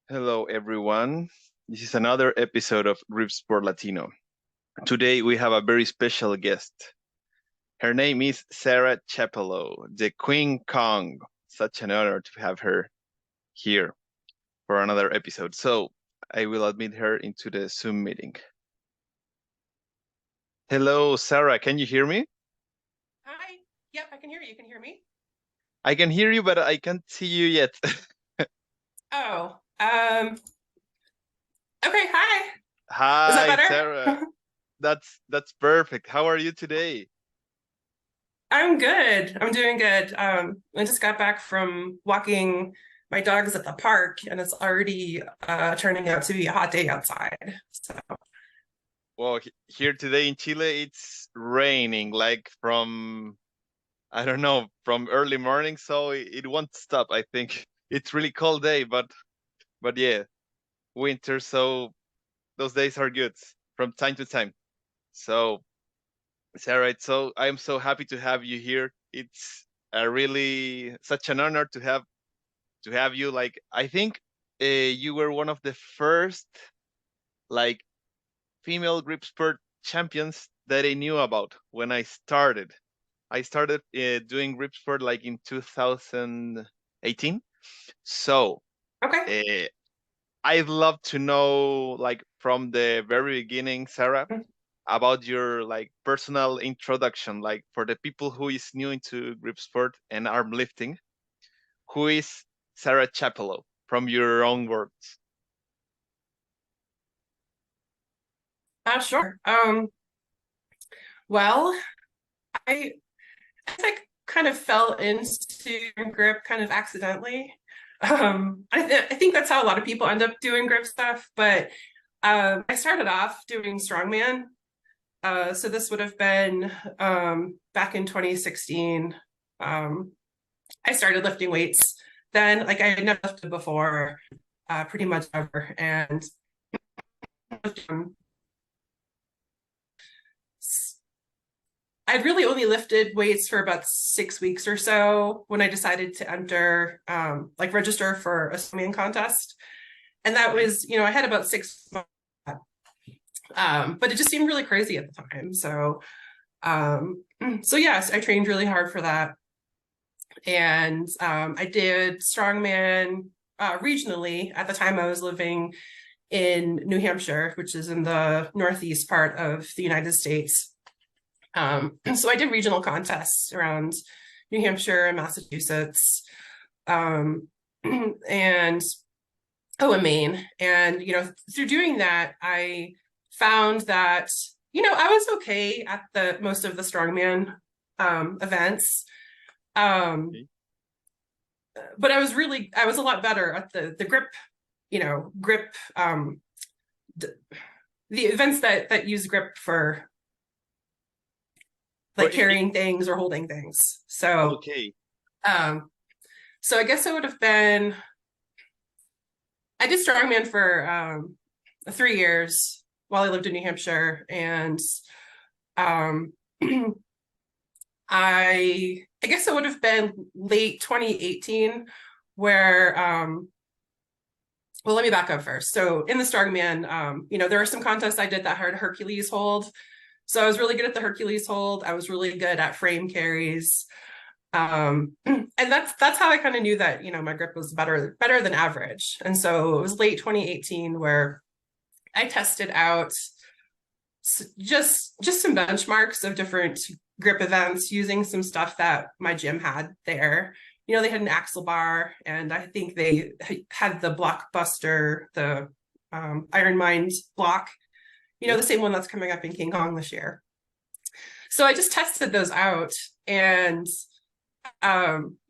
Hello, everyone. This is another episode of Gripsport Latino. Today we have a very special guest. Her name is Sarah Chappelow, the Queen Kong. Such an honor to have her here for another episode. So I will admit her into the Zoom meeting. Hello, Sarah. Can you hear me? Hi. Yep, I can hear you. You can hear me? I can hear you, but I can't see you yet. Oh, okay, hi. Is that Hi, Sarah. better? That's perfect. How are you today? I'm good. I'm doing good. I just got back from walking my dogs at the park, and it's already turning out to be a hot day outside. So, Well, here today in Chile, it's raining like from, I don't know, from early morning, so it won't stop. I think it's really cold day, but yeah, winter, so those days are good from time to time. So, Sarah, I'm so happy to have you here. It's a really such an honor to have you. Like, I think you were one of the first like female grip sport champions that I knew about when I started. I started doing grip sport like in 2018. So okay. uh, I'd love to know, like from the very beginning, Sarah, about your like personal introduction, like for the people who is new into grip sport and arm lifting. Who is Sarah Chapello from your own words? Sure. Well, I I think kind of fell into grip kind of accidentally. I think that's how a lot of people end up doing grip stuff, but I started off doing strongman. So this would have been back in 2016. Um, I started lifting weights then, like I had never lifted before, pretty much ever. And um, I'd really only lifted weights for about 6 weeks or so when I decided to enter, like register for a swimming contest. And that Okay. was, I had about 6 months, but it just seemed really crazy at the time. So yes, I trained really hard for that. And I did strongman regionally. At the time, I was living in New Hampshire, which is in the northeast part of the United States. So I did regional contests around New Hampshire and Massachusetts, and and Maine. And through doing that, I found that I was okay at the most of the strongman events. Um, Okay. but I was a lot better at the grip, grip, the events that use grip for For like carrying things or holding things. So, okay. um, so I guess it would have been I did strongman for 3 years while I lived in New Hampshire, and um, I guess it would have been late 2018 where well, let me back up first. So in the strongman, there were some contests I did that had Hercules hold. So I was really good at the Hercules hold. I was really good at frame carries. And that's how I kind of knew that, my grip was better than average. And so it was late 2018 where I tested out just some benchmarks of different grip events using some stuff that my gym had there. They had an axle bar, and I think they had the Blockbuster, the Iron Mind block, Yes. the same one that's coming up in King Kong this year. So I just tested those out and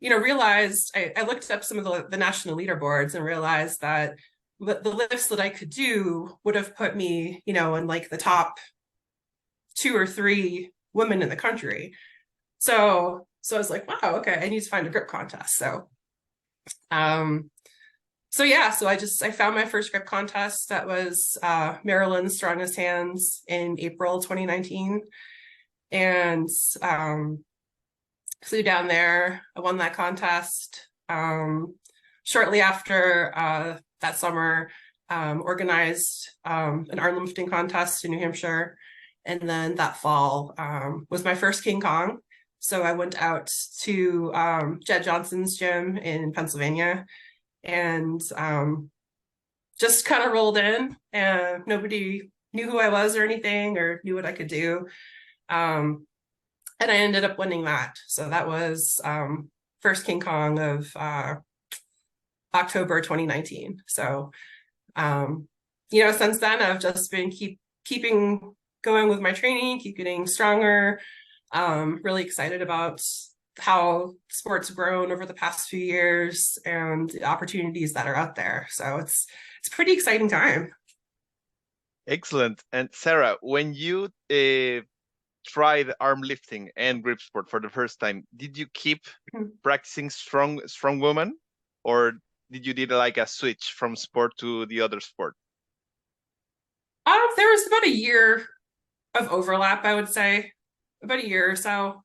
realized I looked up some of the national leaderboards and realized that the lifts that I could do would have put me, in like the top 2 or 3 women in the country. So I was like, wow, okay, I need to find a grip contest. Um, so I found my first grip contest that was Maryland's Strongest Hands in April 2019, and flew down there. I won that contest. Shortly after, that summer, organized an arm lifting contest in New Hampshire. And then that fall was my first King Kong. So I went out to Jed Johnson's gym in Pennsylvania and just kind of rolled in, and nobody knew who I was or anything or knew what I could do. And I ended up winning that. So that was first King Kong of October 2019. So, since then I've just been keeping going with my training, keep getting stronger. Really excited about how sports grown over the past few years and the opportunities that are out there. So it's a pretty exciting time. Excellent. And Sarah, when you tried arm lifting and grip sport for the first time, did you keep practicing strong woman, or did you did like a switch from sport to the other sport? There was about a year of overlap, I would say, about a year or so.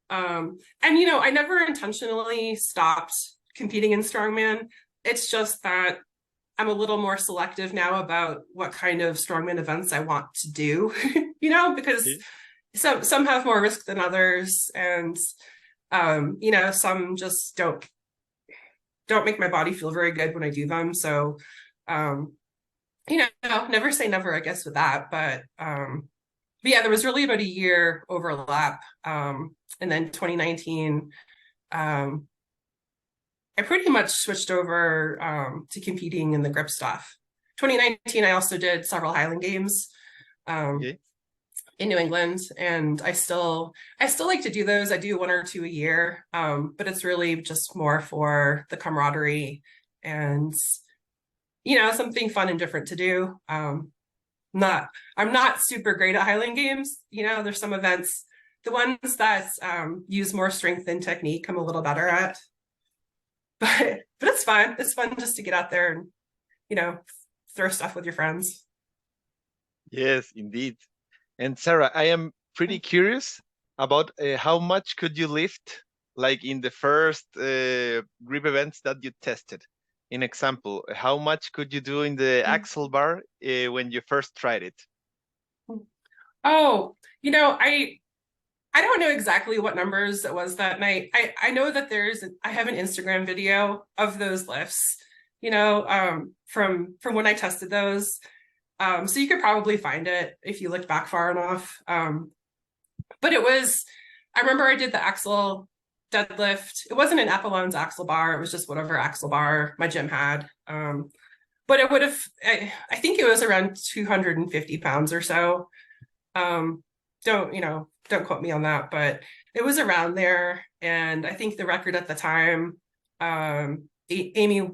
And I never intentionally stopped competing in strongman. It's just that I'm a little more selective now about what kind of strongman events I want to do, because some have more risk than others, and some just don't make my body feel very good when I do them. So never say never, I guess, with that. But yeah, there was really about a year overlap. And then 2019, I pretty much switched over to competing in the grip stuff. 2019, I also did several Highland Games in New England, and I still like to do those. I do one or two a year, but it's really just more for the camaraderie and something fun and different to do. I'm not super great at Highland Games. There's some events, the ones that use more strength and technique, I'm a little better at. But it's fun. It's fun just to get out there and, throw stuff with your friends. Yes, indeed. And Sarah, I am pretty curious about how much could you lift, like in the first grip events that you tested. In example, how much could you do in the axle bar when you first tried it? Oh, I don't know exactly what numbers it was that night. I know that I have an Instagram video of those lifts, from when I tested those. So you could probably find it if you looked back far enough. But I remember I did the axle deadlift. It wasn't an Apollon's axle bar. It was just whatever axle bar my gym had. But it would have, I think it was around 250 pounds or so. Don't quote me on that, but it was around there. And I think the record at the time, Amy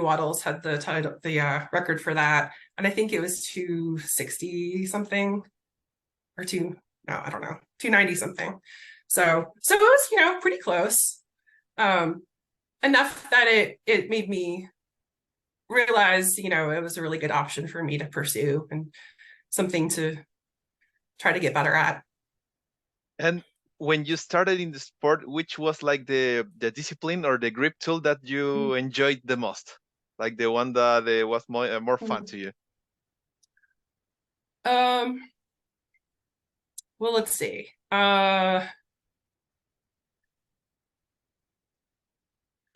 Waddles had the record for that. And I think it was 260 something or I don't know, 290 something. So it was, pretty close. Enough that it made me realize, it was a really good option for me to pursue and something to try to get better at. And when you started in the sport, which was like the discipline or the grip tool that you enjoyed the most? Like the one that was more fun to you? Well, let's see.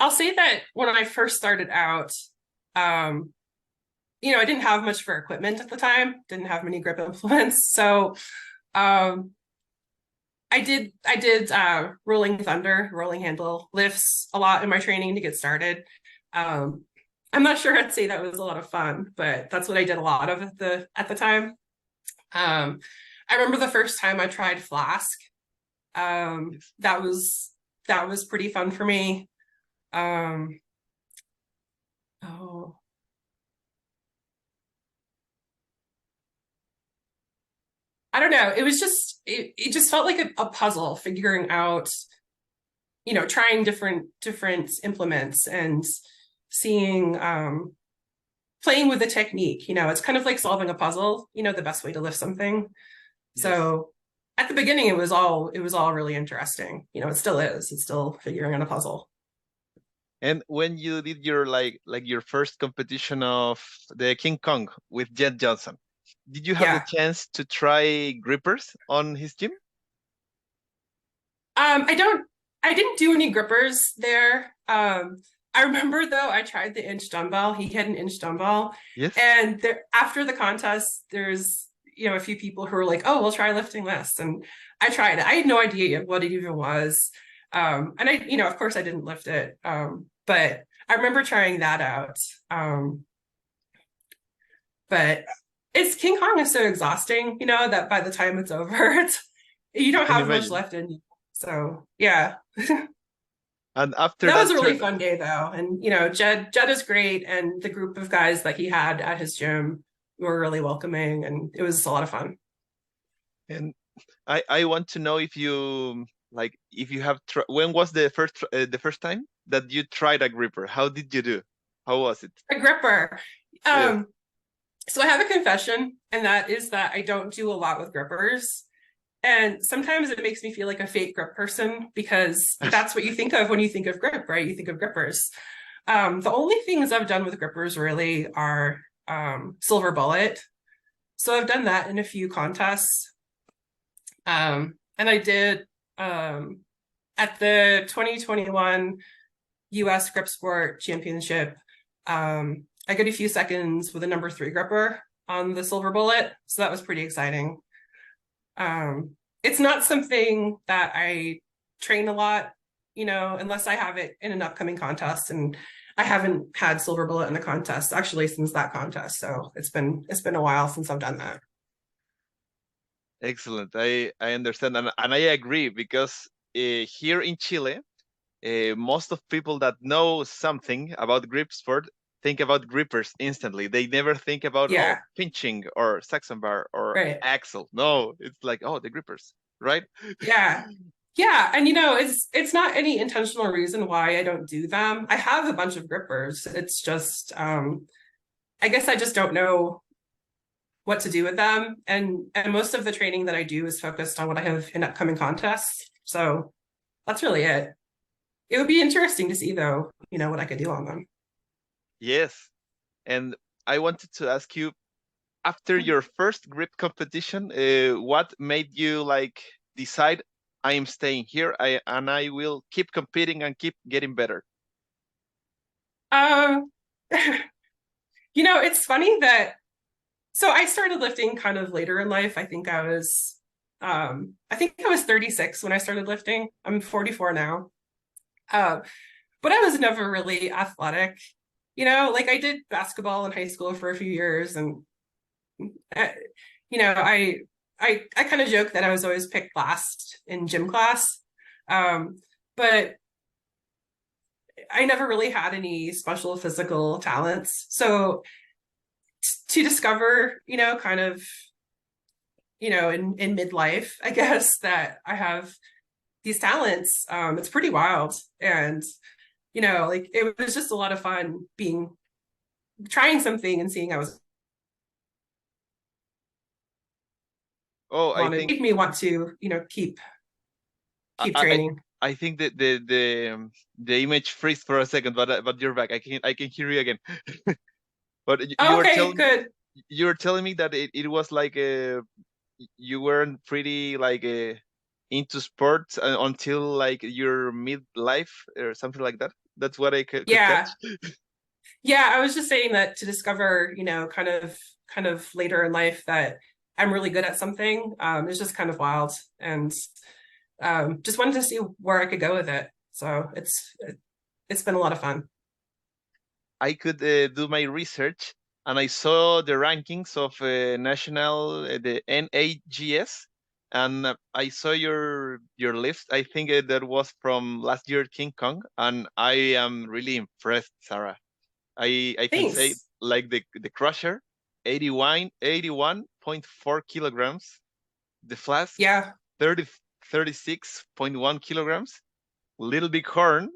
I'll say that when I first started out, I didn't have much for equipment at the time, didn't have many grip implements. So I did rolling handle lifts a lot in my training to get started. I'm not sure I'd say that was a lot of fun, but that's what I did a lot of at the time. I remember the first time I tried Flask. That was pretty fun for me. I don't know. It was just it just felt like a puzzle, figuring out, trying different implements and seeing, playing with the technique. It's kind of like solving a puzzle, the best way to lift something. Yes. So at the beginning, it was all really interesting. It still is. It's still figuring out a puzzle. And when you did your like your first competition of the King Kong with Jet Johnson, did you have the Yeah. chance to try grippers on his gym? I don't I didn't do any grippers there. I remember though I tried the inch dumbbell. He had an inch dumbbell. Yes. And there after the contest, there's a few people who were like, oh, we'll try lifting this. And I tried it. I had no idea what it even was. And of course I didn't lift it. But I remember trying that out. But it's King Kong is so exhausting, that by the time it's over, you I don't can have much imagine. left in you. So yeah. And after That was that a really turn, fun day though. And Jed is great, and the group of guys that he had at his gym were really welcoming, and it was a lot of fun. and I want to know if you like if you have when was the first time that you tried a gripper? How did you do? How was it? A gripper. Yes. Um, so I have a confession, and that is that I don't do a lot with grippers. And sometimes it makes me feel like a fake grip person because that's what you think of when you think of grip, right? You think of grippers. The only things I've done with grippers really are silver bullet. So I've done that in a few contests. And I did at the 2021 US Gripsport Championship. I got a few seconds with a number 3 gripper on the silver bullet. So that was pretty exciting. It's not something that I train a lot, unless I have it in an upcoming contest. And I haven't had silver bullet in a contest actually since that contest. So it's been a while since I've done that. Excellent. I understand and I agree because here in Chile, most of people that know something about grip sport think about grippers instantly. They never think about Yeah, pinching or Saxon bar or right. axle. No, it's like the grippers, right? Yeah. Yeah, and it's not any intentional reason why I don't do them. I have a bunch of grippers. It's just I guess I just don't know what to do with them. And most of the training that I do is focused on what I have in upcoming contests. So that's really it. It would be interesting to see though, what I could do on them. Yes. And I wanted to ask you, after your first grip competition, what made you like decide I am staying here and I will keep competing and keep getting better? Um, it's funny that so I started lifting kind of later in life. I think I was 36 when I started lifting. I'm 44 now. Uh, but I was never really athletic. Like I did basketball in high school for a few years, and uh, you know, I I kind of joke that I was always picked last in gym class. But I never really had any special physical talents. So to discover, kind of, in midlife, I guess that I have these talents, it's pretty wild. And, like it was just a lot of fun trying something and seeing I was Oh, I wanted, think made me want to, I keep I, training. I think that the image freeze for a second, but you're back. I can hear you again. But you Oh, were okay, telling good. you were telling me that it was like you weren't pretty like into sports until like your midlife or something like that. That's what I could Yeah. catch. Yeah, I was just saying that to discover, kind of later in life that I'm really good at something, it's just kind of wild. And just wanted to see where I could go with it. So it's been a lot of fun. I could do my research and I saw the rankings of national the NAGS and I saw your list. I think that was from last year King Kong and I am really impressed, Sarah. I can say Thanks. like the crusher 81.4 kilograms, the flask Yeah, 36.1 kilograms, little big horn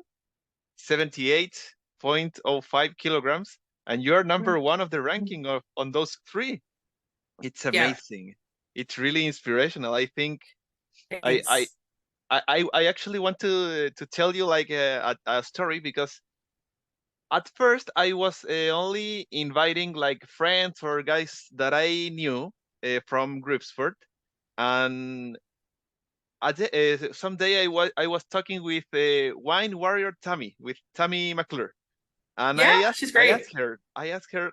78.05 kilograms, and you're number one of the ranking of on those three. It's yeah, amazing. It's really inspirational. I think I I thanks. I actually want to tell you like a story because at first I was only inviting like friends or guys that I knew from Gripsport, and someday I was talking with Wine Warrior Tammy, with Tammy McClure, and Yeah, I asked she's I great. asked her I asked her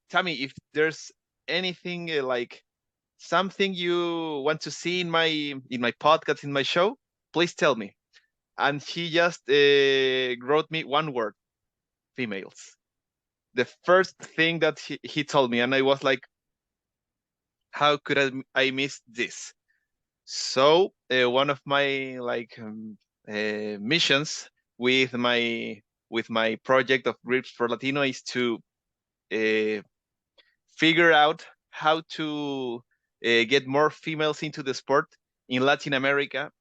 Tammy, if there's anything like something you want to see in my podcast, in my show, please tell me. And she just wrote me one word: females. The first thing that he told me, and I was like, how could I miss this? So one of my like missions with my project of Gripsport Latino is to uh, figure out how to get more females into the sport in Latin America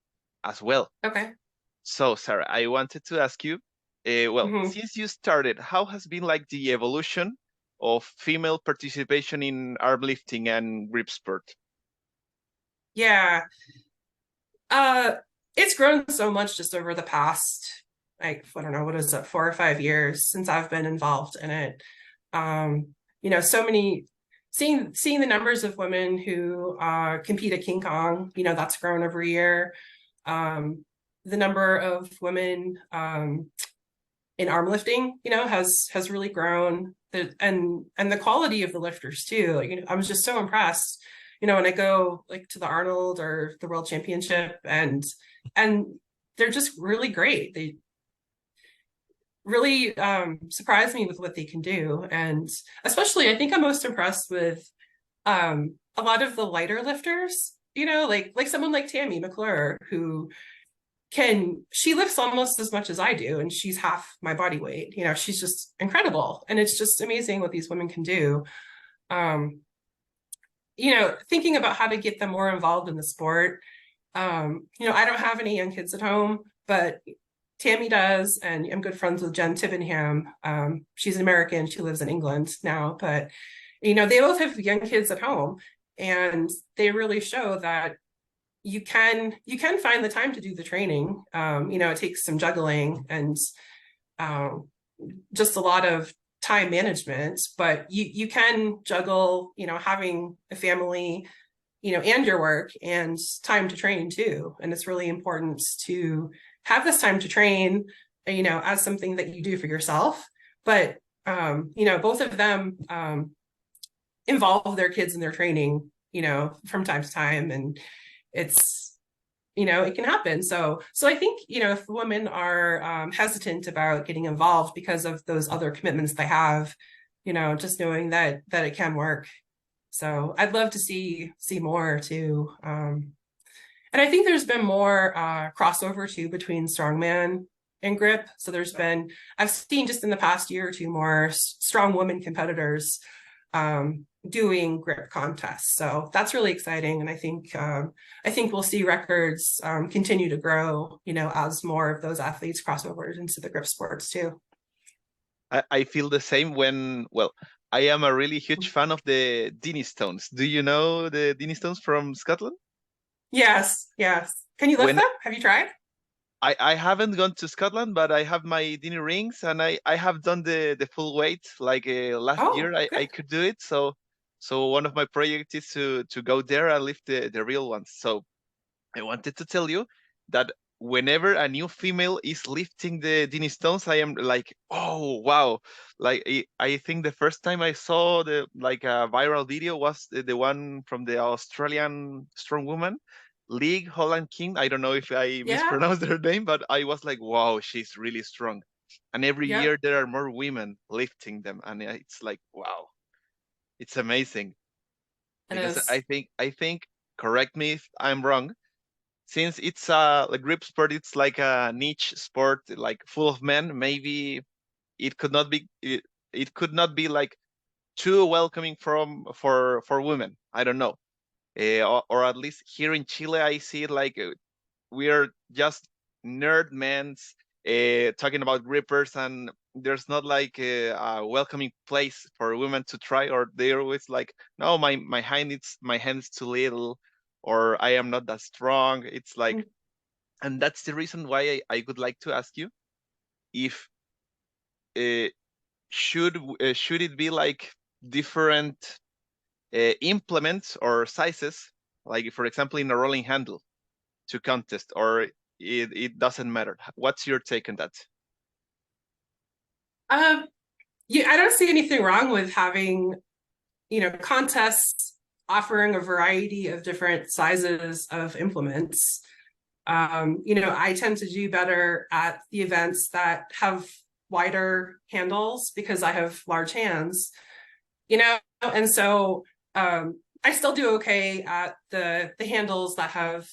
as well. Okay. So, Sarah, I wanted to ask you, well, Hmm. since you started, how has been like the evolution of female participation in arm lifting and grip sport? Yeah. Uh, it's grown so much just over the past, like, I don't know, what is it, 4 or 5 years since I've been involved in it. So many seeing the numbers of women who compete at King Kong, that's grown every year. The number of women in arm lifting, has really grown. And the quality of the lifters too. Like, I was just so impressed, when I go like to the Arnold or the World Championship, and they're just really great. They really surprise me with what they can do. And especially, I think I'm most impressed with a lot of the lighter lifters, like someone like Tammy McClure, who she lifts almost as much as I do, and she's half my body weight. She's just incredible. And it's just amazing what these women can do. Um, Thinking about how to get them more involved in the sport. I don't have any young kids at home, but Tammy does, and I'm good friends with Jen Tivenham. She's an American. She lives in England now, but they both have young kids at home, and they really show that you can find the time to do the training. It takes some juggling and um, just a lot of time management, but you can juggle, having a family, and your work and time to train too. And it's really important to have this time to train, as something that you do for yourself. But both of them involve their kids in their training, from time to time, and it's it can happen. So I think, if women are hesitant about getting involved because of those other commitments they have, just knowing that it can work. So I'd love to see more too. And I think there's been more crossover too between strongman and grip. So I've seen just in the past year or two more strong women competitors doing grip contests. So that's really exciting. And I think we'll see records continue to grow, as more of those athletes cross over into the grip sports too. I feel the same when, well, I am a really huge fan of the Dinnie Stones. Do you know the Dinnie Stones from Scotland? Yes, yes. Can you lift When them? Have you tried? I haven't gone to Scotland, but I have my Dinnie rings, and I have done the full weight. Like last Oh, year, I good. could do it. So one of my projects is to go there and lift the real ones. So I wanted to tell you that whenever a new female is lifting the Dinnie Stones, I am like, oh wow! Like I think the first time I saw the like a viral video was the one from the Australian strong woman, League Holland King. I don't know if I Yeah. mispronounced her name, but I was like, wow, she's really strong. And every Yep. year there are more women lifting them, and it's like, wow, it's amazing. It Because is. I think, correct me if I'm wrong, since it's like grip sport, it's like a niche sport, like full of men. Maybe it could not be like too welcoming for women. I don't know, or at least here in Chile, I see it like we are just nerd men's talking about grippers, and there's not like a welcoming place for women to try, or they're always like, no, my hand's too little, or I am not that strong. It's like, and that's the reason why I would like to ask you if should it be like different implements or sizes, like for example in a rolling handle to contest, or it doesn't matter? What's your take on that? Yeah, I don't see anything wrong with having, contests offering a variety of different sizes of implements. I tend to do better at the events that have wider handles because I have large hands, and so I still do okay at the handles that have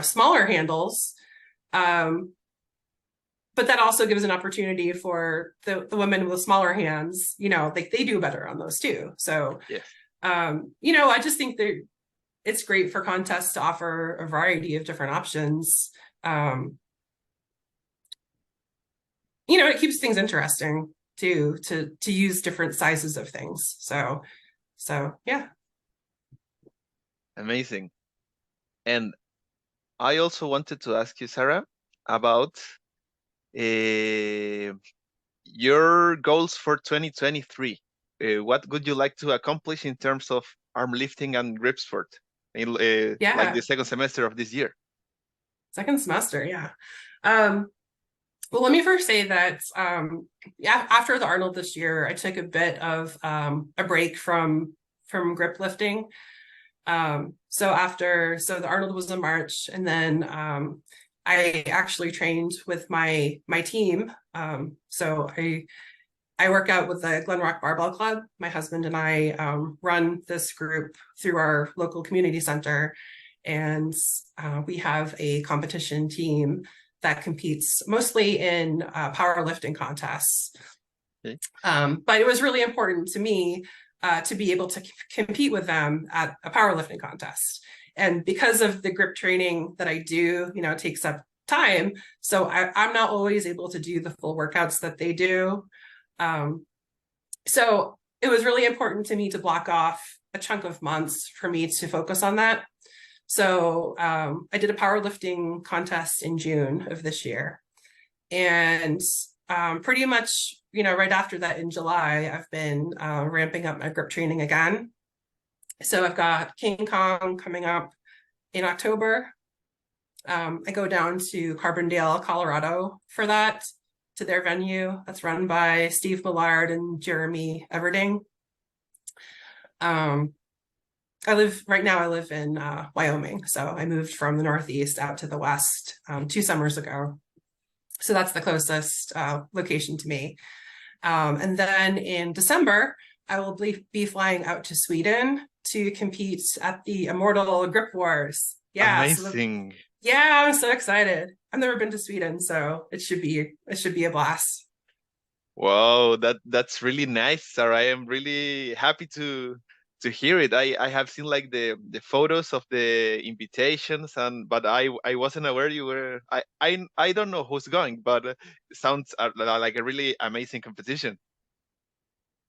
smaller handles. But that also gives an opportunity for the women with smaller hands, like they do better on those too. So Yeah. I just think that it's great for contests to offer a variety of different options. It keeps things interesting too, to use different sizes of things. So yeah. Amazing. And I also wanted to ask you, Sarah, about your goals for 2023. What would you like to accomplish in terms of arm lifting and grip sport in like the Yeah. second semester of this year? Second semester, yeah. Well, let me first say that after the Arnold this year, I took a bit of a break from grip lifting. So the Arnold was in March, and then I actually trained with my team. So I work out with the Glen Rock Barbell Club. My husband and I run this group through our local community center, and we have a competition team that competes mostly in powerlifting contests. Okay. But it was really important to me to be able to compete with them at a powerlifting contest. And because of the grip training that I do, it takes up time. So I'm not always able to do the full workouts that they do. So it was really important to me to block off a chunk of months for me to focus on that. So I did a powerlifting contest in June of this year. And pretty much, right after that in July, I've been ramping up my grip training again. So I've got King Kong coming up in October. I go down to Carbondale, Colorado for that, to their venue that's run by Steve Millard and Jeremy Everding. I live in Wyoming. So I moved from the Northeast out to the West 2 summers ago. So that's the closest location to me. And then in December, I will be flying out to Sweden to compete at the Immortal Grip Wars. Yeah, Amazing. I'm so excited. I've never been to Sweden, so it should be a blast. Wow, that's really nice, Sarah. I am really happy to hear it. I have seen like the photos of the invitations, but I wasn't aware you were. I don't know who's going, but it sounds like a really amazing competition.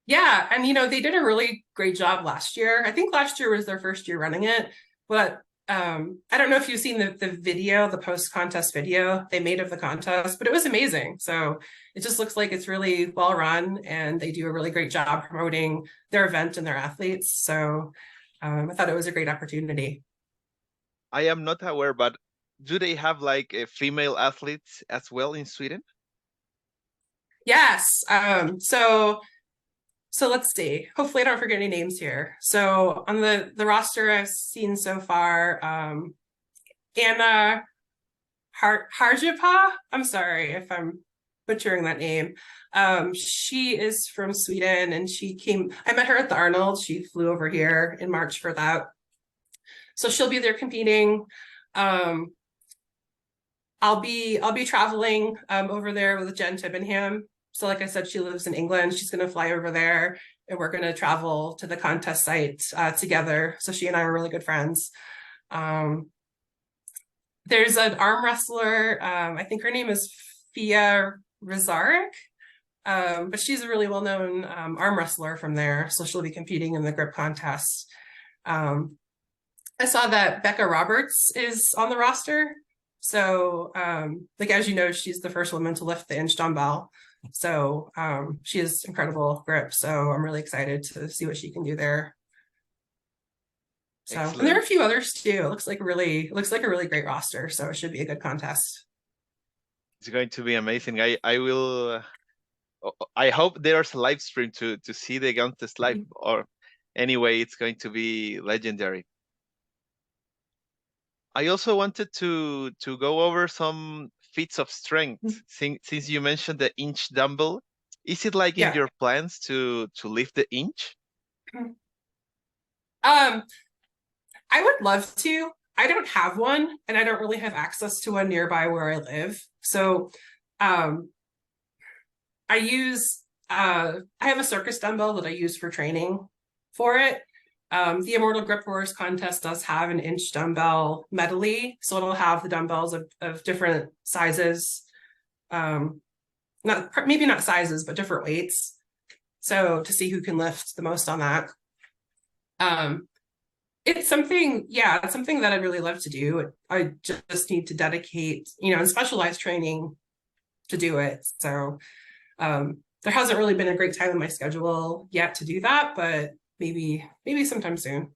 Yeah, and they did a really great job last year. I think last year was their first year running it, but I don't know if you've seen the video, the post-contest video they made of the contest, but it was amazing. So it just looks like it's really well run, and they do a really great job promoting their event and their athletes. So I thought it was a great opportunity. I am not aware, but do they have like a female athletes as well in Sweden? Yes. So let's see. Hopefully I don't forget any names here. So on the roster I've seen so far, Anna Harjapa. I'm sorry if I'm butchering that name. She is from Sweden, and I met her at the Arnold. She flew over here in March for that. So she'll be there competing. I'll be traveling over there with Jen Tibbenham. So like I said, she lives in England. She's going to fly over there, and we're going to travel to the contest site together. So she and I are really good friends. There's an arm wrestler. I think her name is Fia Rizarek, but she's a really well-known arm wrestler from there. So she'll be competing in the grip contest. I saw that Becca Roberts is on the roster. So, like, as you know, she's the first woman to lift the inch dumbbell. So she has incredible grip. So I'm really excited to see what she can do there. So, and there are Excellent. a few others too. It looks like a really great roster. So it should be a good contest. It's going to be amazing. I will. I hope there's a live stream to see the contest live. Or anyway, it's going to be legendary. I also wanted to go over some feats of strength. Since you mentioned the inch dumbbell, is it like in Yeah. your plans to lift the inch? Um, I would love to. I don't have one, and I don't really have access to one nearby where I live. So, um, I have a circus dumbbell that I use for training for it. The Immortal Grip Wars contest does have an inch dumbbell medley, so it'll have the dumbbells of different sizes. Not maybe not sizes, but different weights. So to see who can lift the most on that. It's something, yeah, it's something that I'd really love to do. I just need to dedicate, and specialized training to do it. So there hasn't really been a great time in my schedule yet to do that, but maybe sometime soon.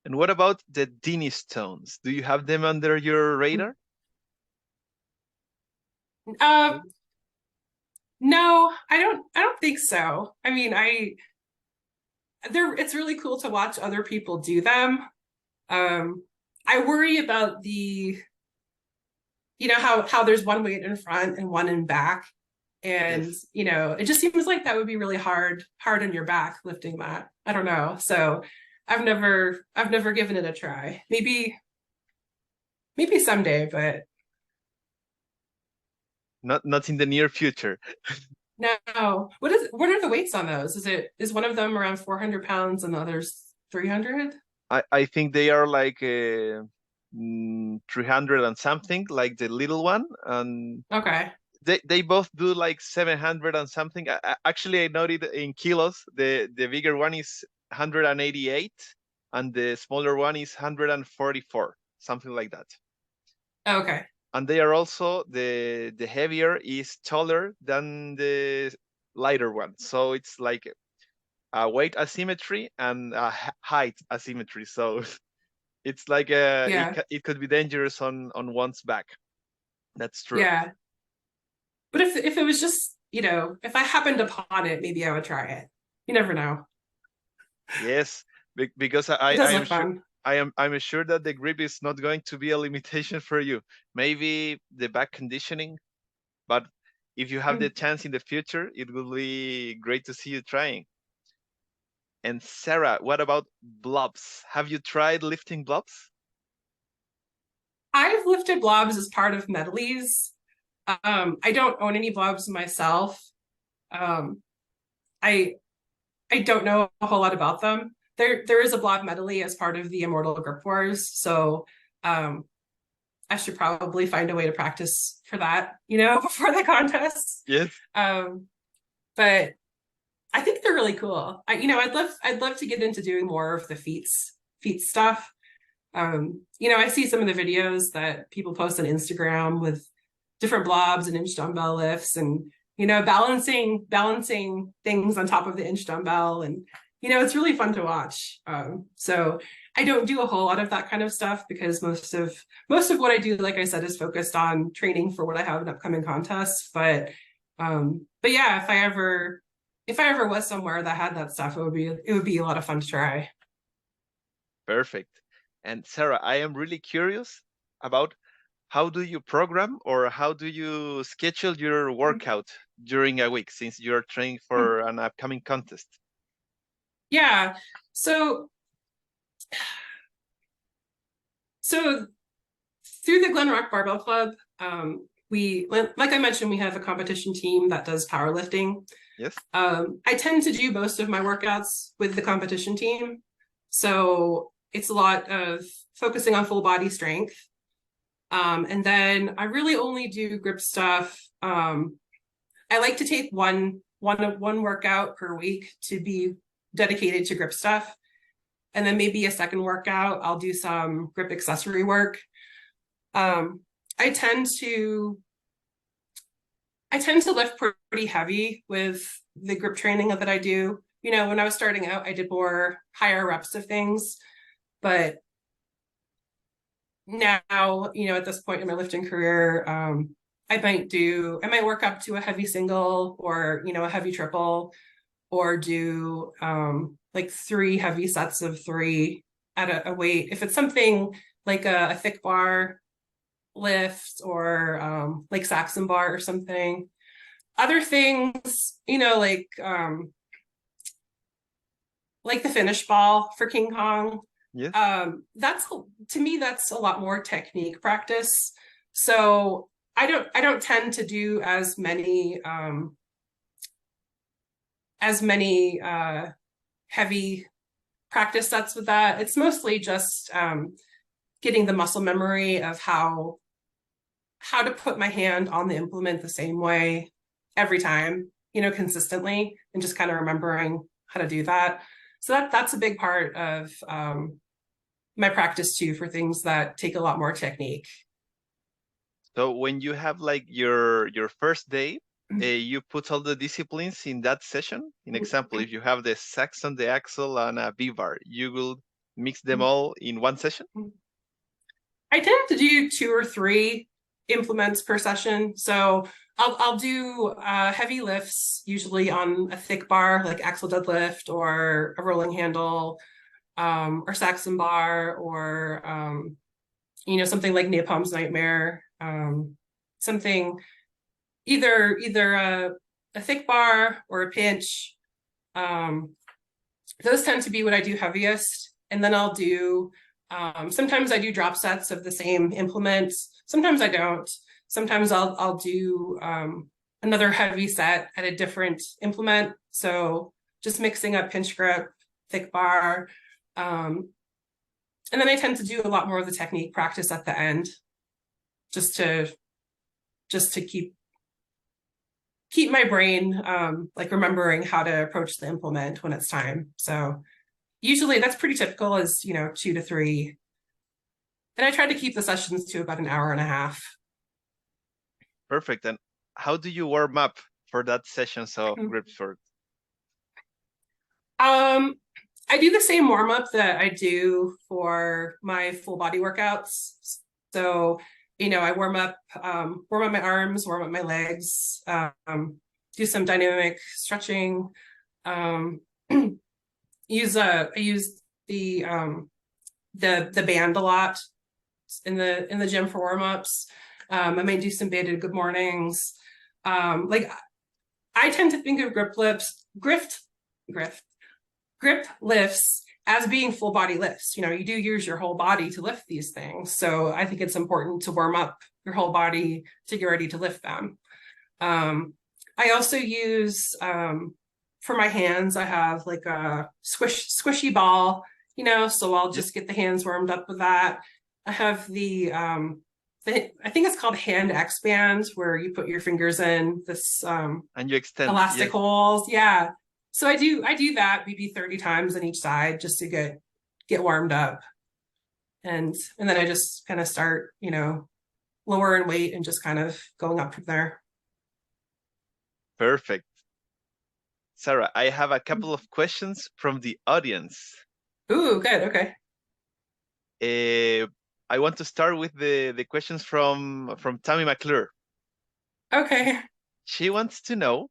And what about the Dini stones? Do you have them under your radar? Uh, no, I don't think so. I mean, it's really cool to watch other people do them. I worry about how there's one weight in front and one in back. And, Yes. it just seems like that would be really hard on your back lifting that. I don't know. So I've never given it a try. Maybe someday, but Not in the near future. no. What are the weights on those? Is one of them around 400 pounds and the other's 300? I think they are like 300 and something, like the little one, and Okay. they both do like 700 and something. Actually, I noted in kilos, the bigger one is 188 and the smaller one is 144, something like that. Okay. And they are also the heavier is taller than the lighter one, so it's like a weight asymmetry and a height asymmetry. So it's like Yeah. it could be dangerous on one's back. That's true. Yeah. But if it was just, if I happened upon it, maybe I would try it. You never know. Yes, because It I does am look sure fun. I'm sure that the grip is not going to be a limitation for you. Maybe the back conditioning, but if you have the chance in the future, it will be great to see you trying. And Sarah, what about blobs? Have you tried lifting blobs? I've lifted blobs as part of medleys. I don't own any blobs myself. Um, I I don't know a whole lot about them. There is a blob medley as part of the Immortal Grip Wars, so um, I should probably find a way to practice for that, before the contest. Yes. But I think they're really cool. I'd love to get into doing more of the feet stuff. I see some of the videos that people post on Instagram with different blobs and inch dumbbell lifts and balancing things on top of the inch dumbbell, and it's really fun to watch. So I don't do a whole lot of that kind of stuff because most of what I do, like I said, is focused on training for what I have in upcoming contests. But yeah, if I ever was somewhere that had that stuff, it would be a lot of fun to try. Perfect. And Sarah, I am really curious about how do you program or how do you schedule your workout during a week since you're training for an upcoming contest? Yeah. So through the Glen Rock Barbell Club, like I mentioned, we have a competition team that does powerlifting. Yes. I tend to do most of my workouts with the competition team. So it's a lot of focusing on full body strength. And then I really only do grip stuff. I like to take one workout per week to be dedicated to grip stuff. And then maybe a second workout, I'll do some grip accessory work. I tend to I tend to lift pretty heavy with the grip training that I do. You know, when I was starting out, I did more higher reps of things, but now, you know, at this point in my lifting career, I might work up to a heavy single or, you know, a heavy triple, or do like 3 heavy sets of 3 at a weight. If it's something like a thick bar lift, or like Saxon bar or something. Other things, you know, like the finish ball for King Kong. Yes. That's, to me, that's a lot more technique practice. So I don't tend to do as many heavy practice sets with that. It's mostly just getting the muscle memory of how to put my hand on the implement the same way every time, you know, consistently, and just kind of remembering how to do that. So that's a big part of my practice too, for things that take a lot more technique. So when you have like your first day, you put all the disciplines in that session. In example, if you have the Saxon, the axle, and a V-bar, you will mix them all in one session? I tend to do 2 or 3 implements per session. So I'll do heavy lifts, usually on a thick bar, like axle deadlift or a rolling handle, or Saxon bar, or you know, something like Napalm's Nightmare, something either a thick bar or a pinch. Those tend to be what I do heaviest, and then I'll do. Sometimes I do drop sets of the same implement. Sometimes I don't. Sometimes I'll do another heavy set at a different implement. So just mixing up pinch grip, thick bar. And then I tend to do a lot more of the technique practice at the end, just to keep my brain like remembering how to approach the implement when it's time. So usually that's pretty typical, is, you know, 2 to 3. And I try to keep the sessions to about an hour and a half. Perfect. And how do you warm up for that sessions of Gripsport? I do the same warm up that I do for my full body workouts. So, you know, I warm up my arms, warm up my legs, do some dynamic stretching. I use the band a lot in the gym for warm ups. I might do some baited good mornings. Like, I tend to think of grip lifts as being full body lifts. You know, you do use your whole body to lift these things. So I think it's important to warm up your whole body to get ready to lift them. I also use, for my hands, I have like a squishy ball, you know, so I'll just get the hands warmed up with that. I have I think it's called hand X band, where you put your fingers in this and you extend elastic holes. Yeah. So I do that maybe 30 times on each side, just to get warmed up. And then I just kind of start, you know, lower in weight and just kind of going up from there. Perfect. Sarah, I have a couple of questions from the audience. Ooh, good. Okay. I want to start with the questions from Tammy McClure. Okay. She wants to know,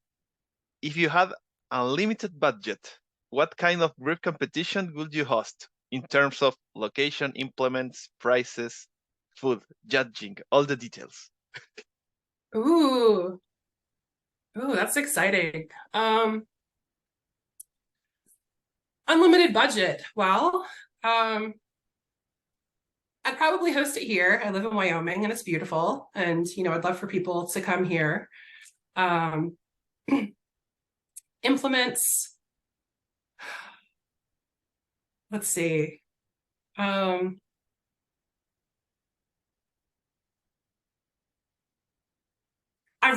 if you had unlimited budget, what kind of grip competition would you host in terms of location, implements, prices, food, judging, all the details? Ooh, that's exciting. Unlimited budget. Well, I'd probably host it here. I live in Wyoming and it's beautiful, and, you know, I'd love for people to come here. Implements. Let's see. I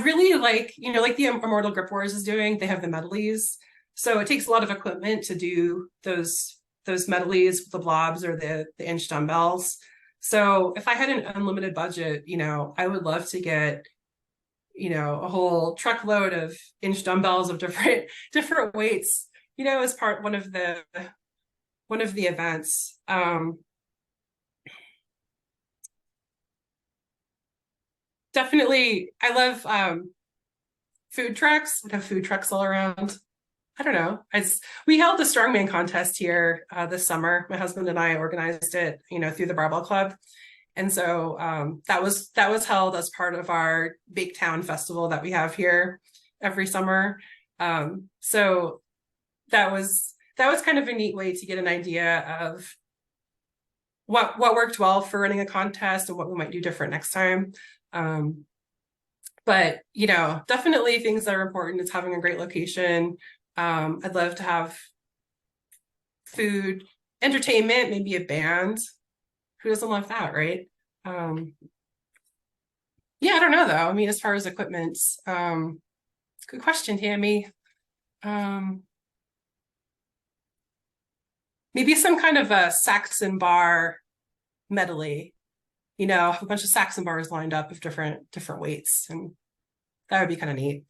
really like, you know, like the Immortal Grip Wars is doing, they have the medleys. So it takes a lot of equipment to do those medleys with the blobs or the inch dumbbells. So if I had an unlimited budget, you know, I would love to get, a whole truckload of inch dumbbells of different weights, as one of the events. Definitely, I love food trucks. We have food trucks all around. I don't know. We held the strongman contest here this summer. My husband and I organized it, through the Barbell Club. And so that was held as part of our Bake Town festival that we have here every summer. So that was kind of a neat way to get an idea of what worked well for running a contest and what we might do different next time. But definitely things that are important is having a great location. I'd love to have food, entertainment, maybe a band. Who doesn't love that, right? Yeah, I don't know though. I mean, as far as equipment, good question, Tammy. Maybe some kind of a Saxon bar medley. A bunch of Saxon bars lined up of different weights, and that would be kind of neat.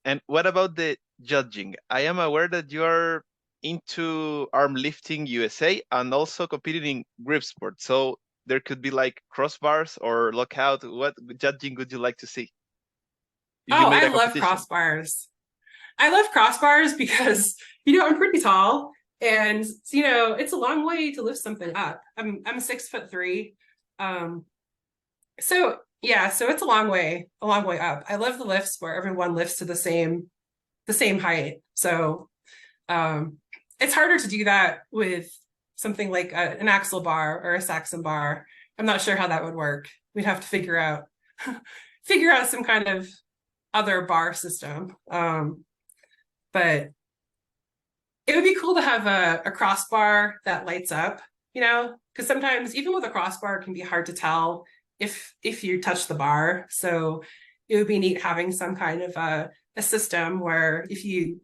And what about the judging? I am aware that you are into arm lifting USA and also competing in Gripsport. So there could be like crossbars or lockout. What judging would you like to see? If you Oh, made I a love competition. crossbars. I love crossbars because, I'm pretty tall, and it's a long way to lift something up. I'm 6'3". So yeah, so it's a long way up. I love the lifts where everyone lifts to the same height. So it's harder to do that with something like an axle bar or a Saxon bar. I'm not sure how that would work. We'd have to figure out some kind of other bar system. But it would be cool to have a crossbar that lights up, because sometimes even with a crossbar, it can be hard to tell if you touch the bar. So it would be neat having some kind of a system where if you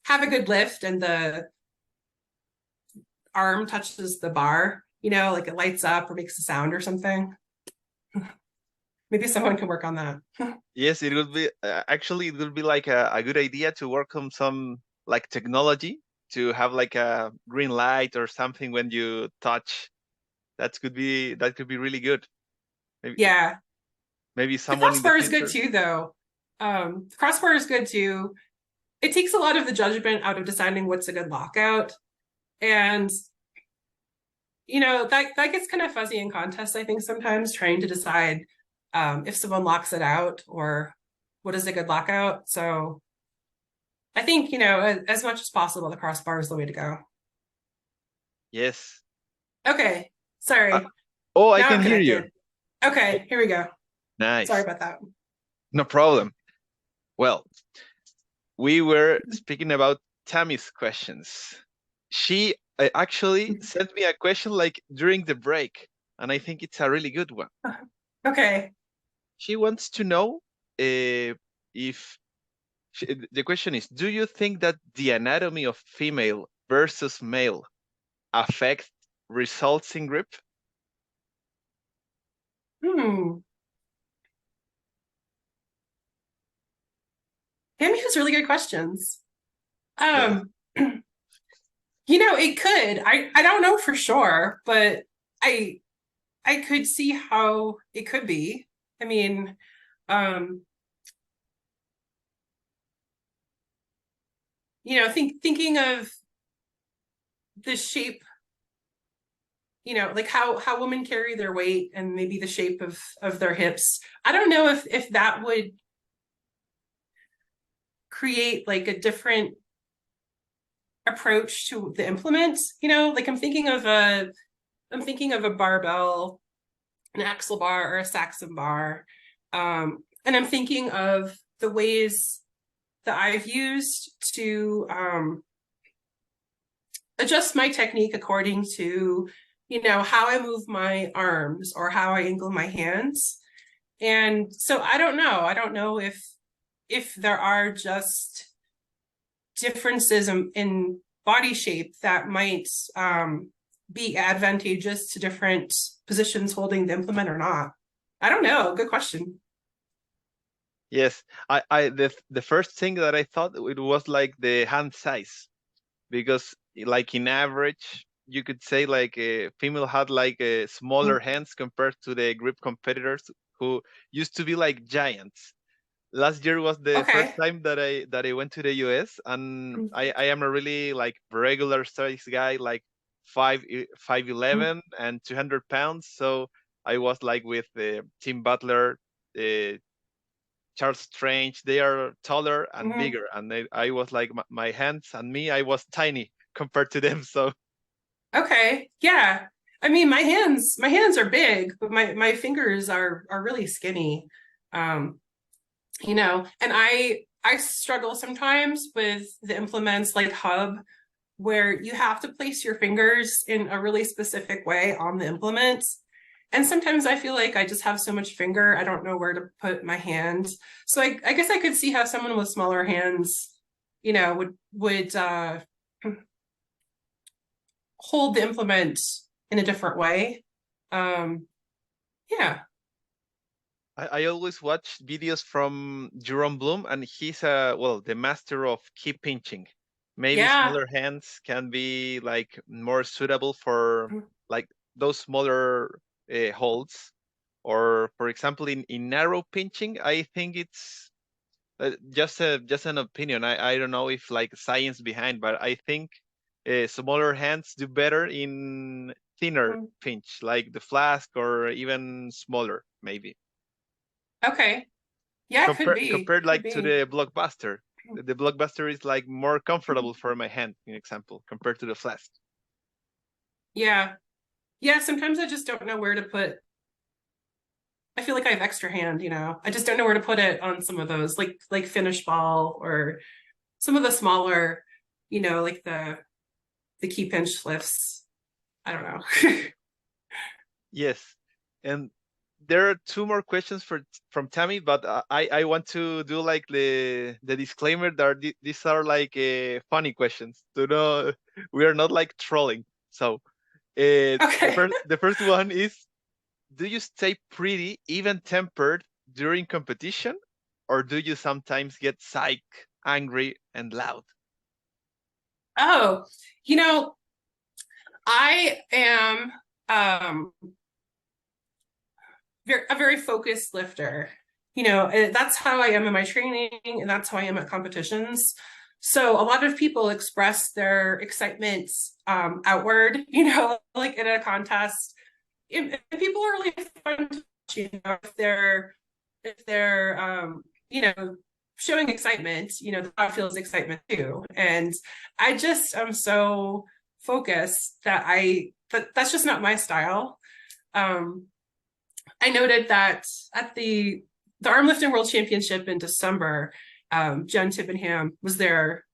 have a good lift and the arm touches the bar, like it lights up or makes a sound or something. Maybe someone can work on that. Yes, it would be actually it would be like a good idea to work on some like technology to have like a green light or something when you touch. That could be really good. Yeah. Maybe The someone in the crossbar is good future. too, though. The crossbar is good too. It takes a lot of the judgment out of deciding what's a good lockout. And that gets kind of fuzzy in contests, I think, sometimes trying to decide if someone locks it out or what is a good lockout. So I think, as much as possible, the crossbar is the way to go. Yes. Okay. Sorry. Oh, I Now can I'm hear you. connected. Okay, here we go. Sorry Nice. about that. No problem. Well, we were speaking about Tammy's questions. She actually sent me a question like during the break, and I think it's a really good one. Okay. She wants to know if the question is, do you think that the anatomy of female versus male affect results in grip? Tammy has really good questions. Yeah. It could. I don't know for sure, but I could see how it could be. I mean, thinking of the shape, like how women carry their weight and maybe the shape of their hips. I don't know if that would create like a different approach to the implement. Like I'm thinking of a barbell, an axle bar, or a Saxon bar, and I'm thinking of the ways that I've used to adjust my technique according to how I move my arms or how I angle my hands. And so I don't know if there are just differences in body shape that might be advantageous to different positions holding the implement or not. I don't know. Good question. Yes, the first thing that I thought it was like the hand size, because like in average you could say like a female had like a smaller Mm. hands compared to the grip competitors who used to be like giants. Last year was the first Okay. time that I went to the US, and Mm, I am a really like regular size guy, like 5'11" and 200 pounds. So I was like with Tim Butler, uh, Charles Strange. They are taller and mhm. bigger, and I was like my hands and me, I was tiny compared to them. So Okay. Yeah. I mean, my hands are big, but my fingers are really skinny. Um, and I struggle sometimes with the implements like Hub, where you have to place your fingers in a really specific way on the implement. And sometimes I feel like I just have so much finger, I don't know where to put my hand. So I guess I could see how someone with smaller hands, would hold the implement in a different way. Um, yeah. I always watch videos from Jerome Bloom, and he's well, the master of key pinching. Maybe Yeah. smaller hands can be like more suitable for like those smaller holds, or for example, in narrow pinching, I think it's just an opinion. I don't know if like science behind, but I think smaller hands do better in thinner pinch, like the flask, or even smaller, maybe. Okay. Yeah, could be. Compared Could like to be. the blockbuster. The blockbuster is like more comfortable for my hand, in example, compared to the flask. Yeah. Yeah, sometimes I just don't know where to put. I feel like I have extra hand. I just don't know where to put it on some of those, like finish ball or some of the smaller, like the key pinch lifts. I don't know. Yes, and there are two more questions from Tammy, but I want to do like the disclaimer that these are like funny questions. To know we are not like trolling. So Okay. the first one is: do you stay pretty even tempered during competition, or do you sometimes get psych, angry, and loud? Oh, you know, I am um a very focused lifter. That's how I am in my training, and that's how I am at competitions. So a lot of people express their excitement outward, like in a contest. And people are really fun to watch, if they're showing excitement, the crowd feels excitement too. And I just am so focused that's just not my style. Um, I noted that at the armlifting world championship in December, Jen Tippenham was there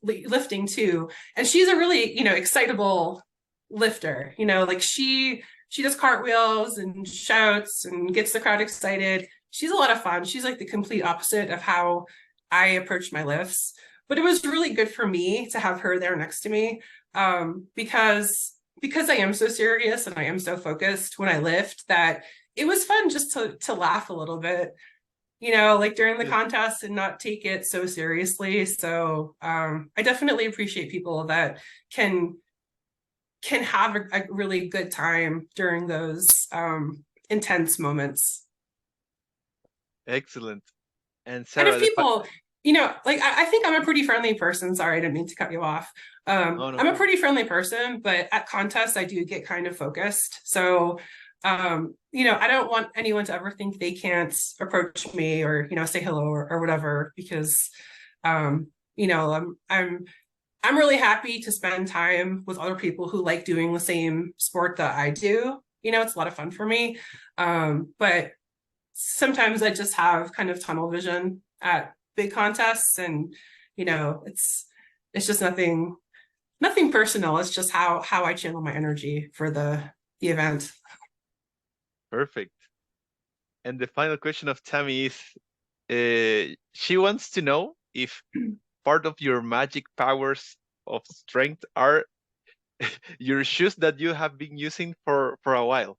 lifting too, and she's a really excitable lifter. Like she does cartwheels and shouts and gets the crowd excited. She's a lot of fun. She's like the complete opposite of how I approach my lifts. But it was really good for me to have her there next to me, because I am so serious and I am so focused when I lift, that it was fun just to laugh a little bit, like during the Yes, contest, and not take it so seriously. So I definitely appreciate people that can have a really good time during those intense moments. excellent. And And Sarah, if people, like I think I'm a pretty friendly person. Sorry, I didn't mean to cut you off. no, no I'm a problem. pretty friendly person, but at contests I do get kind of focused. So I don't want anyone to ever think they can't approach me, or say hello, or whatever, because um, I'm really happy to spend time with other people who like doing the same sport that I do. It's a lot of fun for me. But sometimes I just have kind of tunnel vision at big contests, and it's just nothing personal. It's just how I channel my energy for the event. Perfect. And the final question of Tammy is, she wants to know if part of your magic powers of strength are your shoes that you have been using for a while.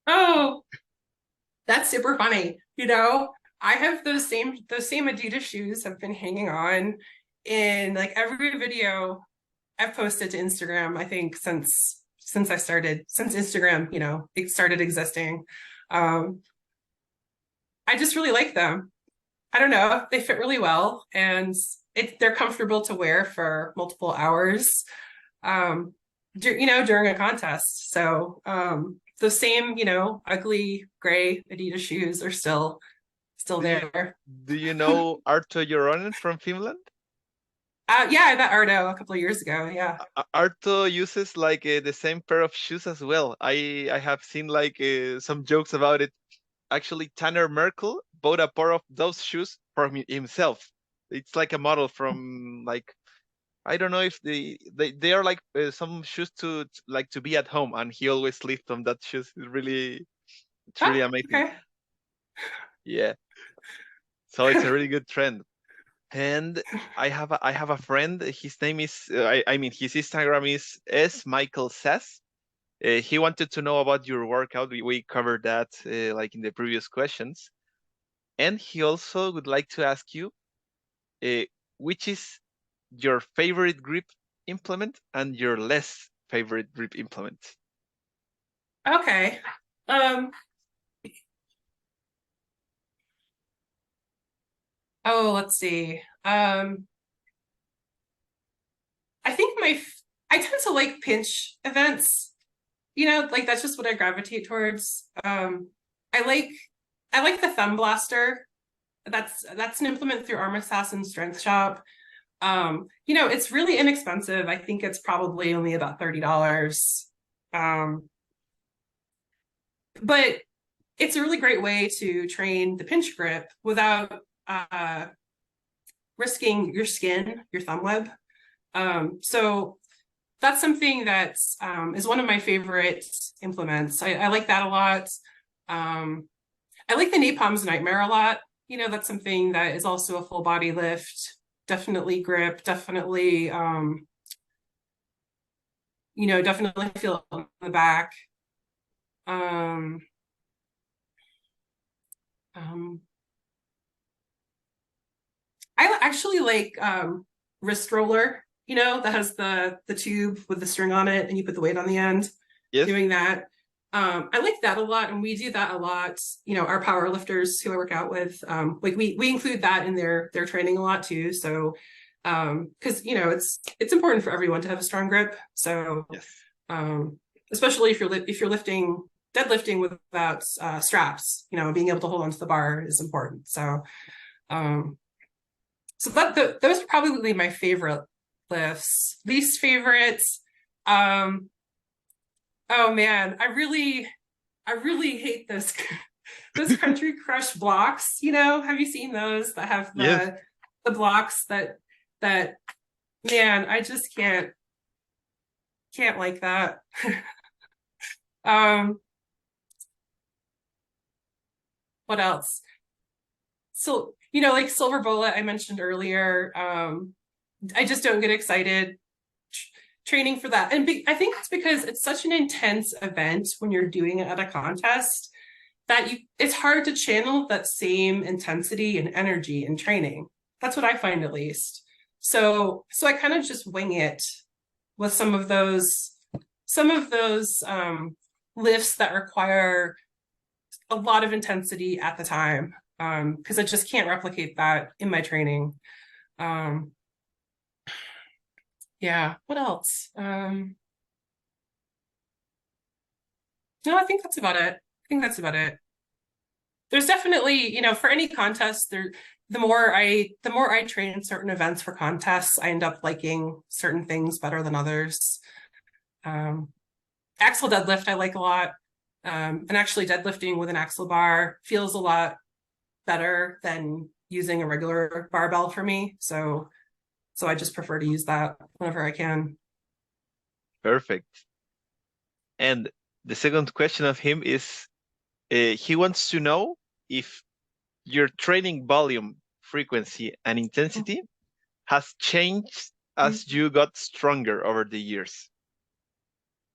Oh, That's super funny. You know, I have those same Adidas shoes have been hanging on in like every video I've posted to Instagram, I think since Instagram, it started existing. Um, I just really like them. I don't know, they fit really well and they're comfortable to wear for multiple hours. Um, during a contest. So the same, ugly gray Adidas shoes are still Do you there. do you know Arto Joronen from Finland? Yeah, I met Ardo a couple of years ago. Yeah. Arto uses like the same pair of shoes as well. I have seen like some jokes about it. Actually, Tanner Merkel bought a pair of those shoes for himself. It's like a model from like I don't know if they are like some shoes to like to be at home, and he always lived on that shoes. It's Oh, really amazing. okay. Yeah, so it's a really good trend. And I have a friend. His name is I mean his Instagram is S Michael Sass. He wanted to know about your workout. We covered that like in the previous questions, and he also would like to ask you uh, which is your favorite grip implement and your less favorite grip implement. Okay. Um, oh, let's see. I think I tend to like pinch events. Like that's just what I gravitate towards. I like I like the thumb blaster. That's an implement through Arm Assassin Strength Shop. It's really inexpensive. I think it's probably only about $30. Um, but it's a really great way to train the pinch grip without risking your skin, your thumb web. So that's something that is one of my favorite implements. I like that a lot. I like the Napalm's Nightmare a lot. That's something that is also a full body lift. Definitely grip, definitely feel it on the back. Um, um, I actually like wrist roller, that has the tube with the string on it and you put the weight on the end, Yes. doing that. I like that a lot, and we do that a lot. Our power lifters who I work out with, like we include that in their training a lot too. So, because it's important for everyone to have a strong grip. So, Yes. especially if you're lifting deadlifting without straps, being able to hold onto the bar is important. So, um, those are probably my favorite lifts. Least favorites. Um, oh man, I really hate this those country crush blocks. Have you seen those that have Yes. the blocks that man, I just can't like that. um, what else? So, like Silver Bullet I mentioned earlier. I just don't get excited training for that. And I think it's because it's such an intense event when you're doing it at a contest that it's hard to channel that same intensity and energy in training. That's what I find, at least. So I kind of just wing it with some of those lifts that require a lot of intensity at the time, because I just can't replicate that in my training. Um, yeah, what else? No, I think that's about it. There's definitely, for any contest, the more I train certain events for contests, I end up liking certain things better than others. Um, Axle deadlift I like a lot. And actually deadlifting with an axle bar feels a lot better than using a regular barbell for me. So I just prefer to use that whenever I can. Perfect. And the second question of him is he wants to know if your training volume, frequency, and intensity has changed as you got stronger over the years.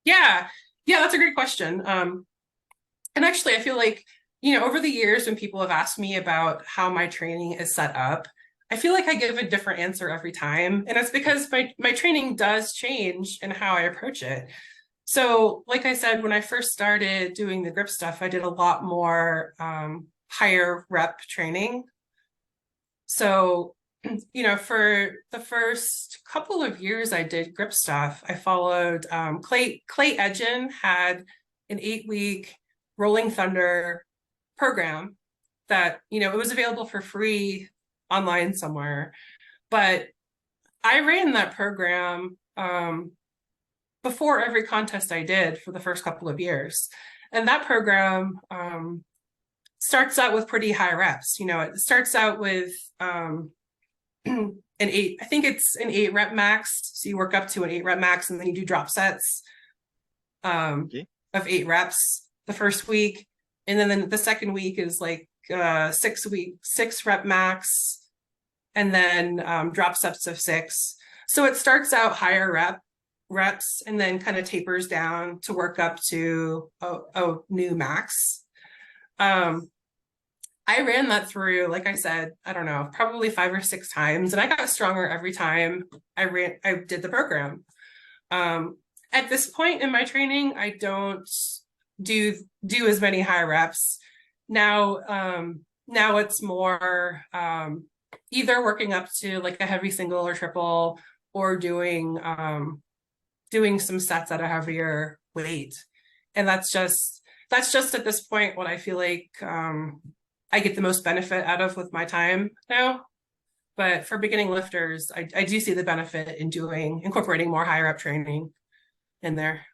Yeah, yeah, that's a great question. And actually, I feel like, over the years when people have asked me about how my training is set up, I feel like I give a different answer every time. And it's because my training does change in how I approach it. So, like I said, when I first started doing the grip stuff, I did a lot more higher rep training. So, for the first couple of years I did grip stuff, I followed Clay Edgen had an 8-week Rolling Thunder program that, it was available for free online somewhere. But I ran that program before every contest I did for the first couple of years. And that program starts out with pretty high reps. It starts out with an 8, I think it's an 8 rep max. So you work up to an 8 rep max and then you do drop sets of 8 reps the first week. And then the second week is like 6 rep max, and then drop sets of 6. So it starts out higher reps and then kind of tapers down to work up to a new max. I ran that through, like I said, I don't know, probably 5 or 6 times, and I got stronger every time I did the program. At this point in my training, I don't do as many high reps. Now it's more either working up to like a heavy single or triple, or doing some sets at a heavier weight. And that's just at this point what I feel like I get the most benefit out of with my time now. But for beginning lifters, I do see the benefit in incorporating more higher up training in there.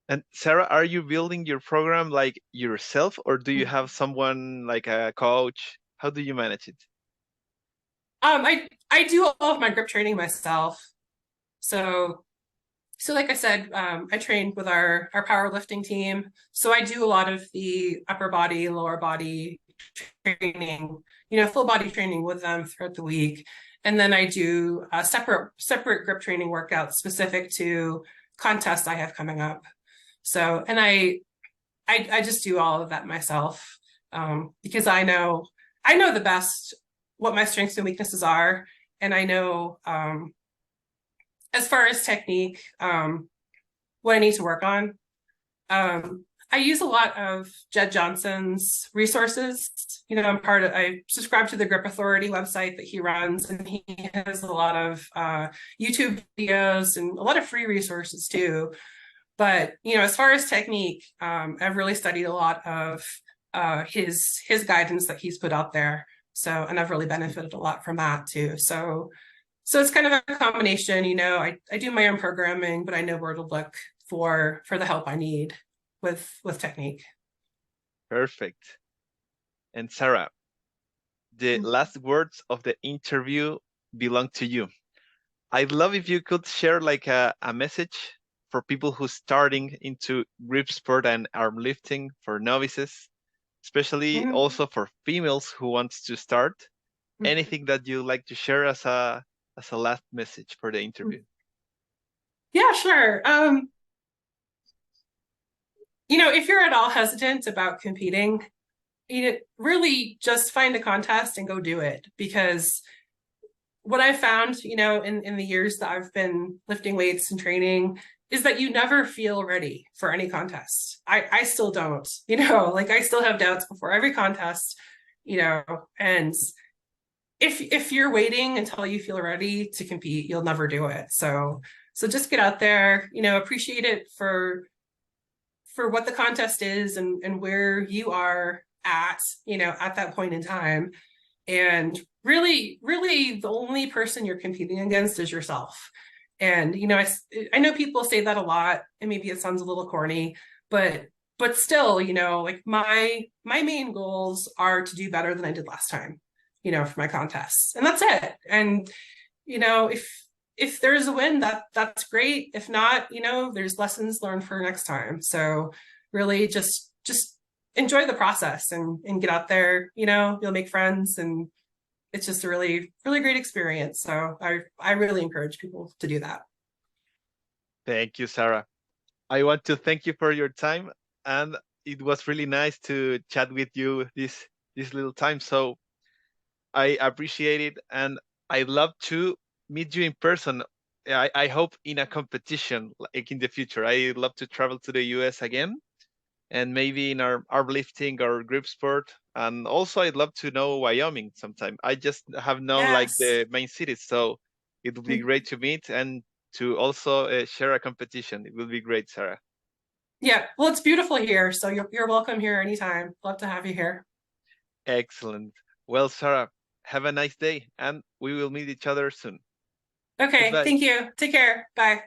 And Sarah, are you building your program like yourself, or do you have someone like a coach? How do you manage it? I do all of my grip training myself. So like I said, I trained with our powerlifting team. So I do a lot of the upper body, lower body training, full body training with them throughout the week. And then I do a separate grip training workouts specific to contests I have coming up. So, and I just do all of that myself because I know the best what my strengths and weaknesses are. And I know as far as technique, what I need to work on. I use a lot of Jed Johnson's resources. I subscribe to the Grip Authority website that he runs, and he has a lot of YouTube videos and a lot of free resources too. But, as far as technique, I've really studied a lot of his guidance that he's put out there. So, and I've really benefited a lot from that too. So it's kind of a combination, I do my own programming, but I know where to look for the help I need with technique. Perfect. And Sarah, the last words of the interview belong to you. I'd love if you could share like a message for people who's starting into grip sport and arm lifting, for novices, especially also for females who wants to start. Anything that you'd like to share as a last message for the interview? Yeah, sure. If you're at all hesitant about competing, really just find a contest and go do it. Because what I've found, in the years that I've been lifting weights and training, is that you never feel ready for any contest. I still don't, like I still have doubts before every contest, and if you're waiting until you feel ready to compete, you'll never do it. So just get out there, appreciate it for what the contest is and where you are at, at that point in time. And really, really the only person you're competing against is yourself. And, I know people say that a lot, and maybe it sounds a little corny, but still, like my main goals are to do better than I did last time, for my contests, and that's it. And, if there's a win, that's great. If not, there's lessons learned for next time. So really just enjoy the process and get out there, you'll make friends, and it's just a really, really great experience. So I really encourage people to do that. Thank you, Sarah. I want to thank you for your time, and it was really nice to chat with you this little time. So I appreciate it, and I'd love to meet you in person. I hope in a competition like in the future. I'd love to travel to the US again, and maybe in our arm lifting or grip sport. And also, I'd love to know Wyoming sometime. I just have known like Yes. the main cities, so it would be great to meet and to also share a competition. It will be great, Sarah. Yeah. Well, it's beautiful here, so you're welcome here anytime. Love to have you here. Excellent. Well, Sarah, have a nice day, and we will meet each other soon. Okay. Goodbye. Thank you. Take care. Bye.